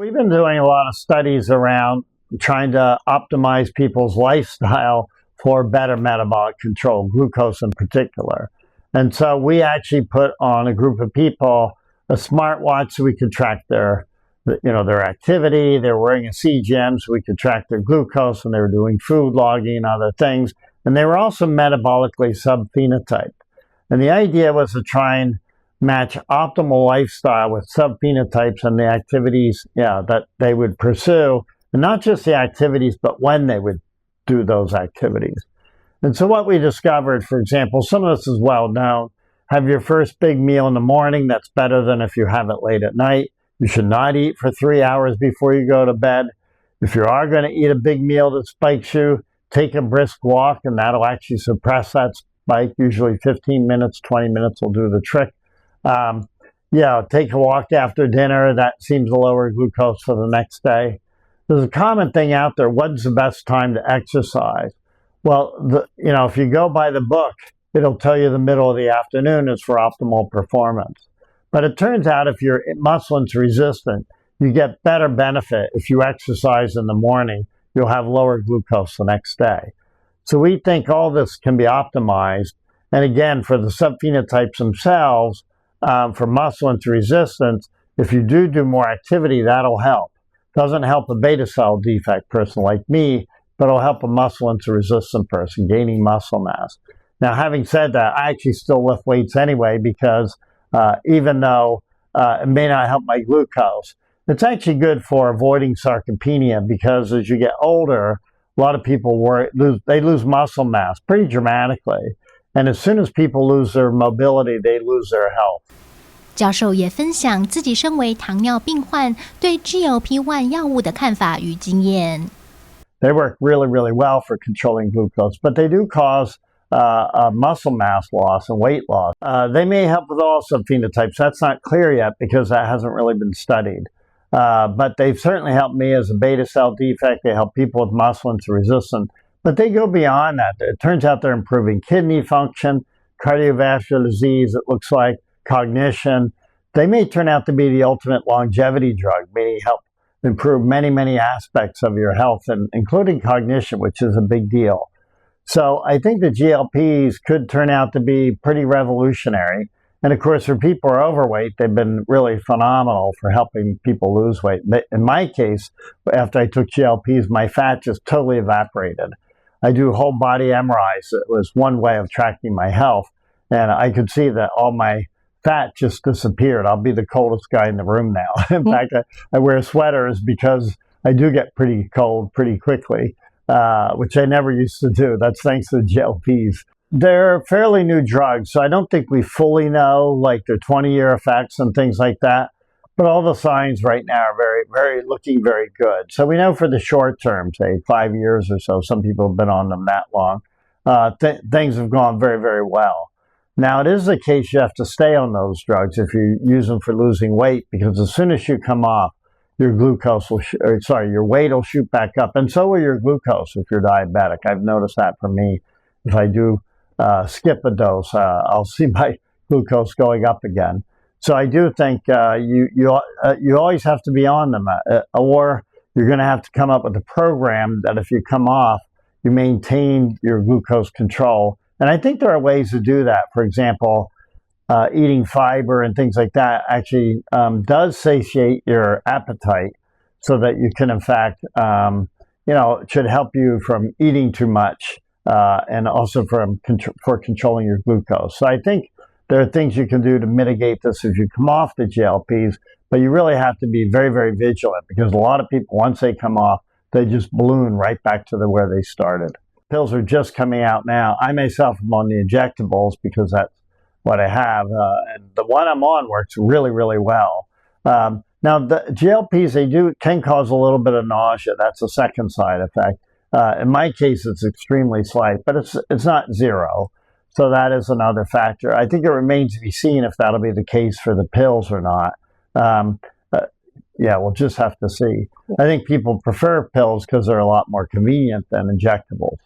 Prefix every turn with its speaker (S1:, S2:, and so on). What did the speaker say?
S1: We've been doing a lot of studies around trying to optimize people's lifestyle for better metabolic control, glucose in particular. And so we actually put on a group of people a smartwatch so we could track their activity. They were wearing a CGM so we could track their glucose, and they were doing food logging and other things. And they were also metabolically subphenotyped. And the idea was to try and match optimal lifestyle with subphenotypes and the activities that they would pursue, and not just the activities, but when they would do those activities. And so what we discovered, for example, some of this is well known. Have your first big meal in the morning. That's better than if you have it late at night. You should not eat for 3 hours before you go to bed. If you are going to eat a big meal that spikes you, take a brisk walk, and that'll actually suppress that spike. Usually 15 minutes, 20 minutes will do the trick. Take a walk after dinner. That seems to lower glucose for the next day. There's a common thing out there. When's the best time to exercise? Well, if you go by the book, it'll tell you the middle of the afternoon is for optimal performance. But it turns out if you're muscle resistant, you get better benefit if you exercise in the morning. You'll have lower glucose the next day. So we think all this can be optimized. And again, for the subphenotypes themselves, for muscle resistance, if you do more activity, that'll help. Doesn't help a beta cell defect person like me, but it'll help a muscle resistant person gaining muscle mass. Now, having said that, I actually still lift weights anyway because even though it may not help my glucose, it's actually good for avoiding sarcopenia because as you get older, a lot of people lose muscle mass pretty dramatically. And as soon as people lose their mobility, they lose their health.
S2: 教授也分享自己身为糖尿病患对 GLP-1 药物的看法与经验。
S1: They work really, really well for controlling glucose, but they do cause muscle mass loss and weight loss. They may help with all subphenotypes. That's not clear yet because that hasn't really been studied. But they've certainly helped me as a beta cell defect. They help people with muscle resistance. But they go beyond that. It turns out they're improving kidney function, cardiovascular disease, it looks like, cognition. They may turn out to be the ultimate longevity drug, meaning help improve many, many aspects of your health, and including cognition, which is a big deal. So I think the GLPs could turn out to be pretty revolutionary. And of course, for people who are overweight, they've been really phenomenal for helping people lose weight. But in my case, after I took GLPs, my fat just totally evaporated. I do whole body MRIs. It was one way of tracking my health. And I could see that all my fat just disappeared. I'll be the coldest guy in the room now. In fact, I wear sweaters because I do get pretty cold pretty quickly, which I never used to do. That's thanks to the GLPs. They're fairly new drugs, so I don't think we fully know like their 20-year effects and things like that. But all the signs right now are looking very good. So we know for the short term, say 5 years or so, some people have been on them that long, things have gone very, very well. Now, it is the case you have to stay on those drugs if you use them for losing weight, because as soon as you come off, your your weight will shoot back up, and so will your glucose if you're diabetic. I've noticed that for me. If I do skip a dose, I'll see my glucose going up again. So I do think you always have to be on them, or you're going to have to come up with a program that if you come off, you maintain your glucose control. And I think there are ways to do that. For example, eating fiber and things like that actually does satiate your appetite so that you can, in fact, it should help you from eating too much and also for controlling your glucose. So I think there are things you can do to mitigate this if you come off the GLPs, but you really have to be very, very vigilant because a lot of people, once they come off, they just balloon right back to where they started. Pills are just coming out now. I myself am on the injectables because that's what I have. And the one I'm on works really, really well. Now, the GLPs, can cause a little bit of nausea. That's a second side effect. In my case, it's extremely slight, but it's not zero. So that is another factor. I think it remains to be seen if that'll be the case for the pills or not. We'll just have to see. I think people prefer pills because they're a lot more convenient than injectables.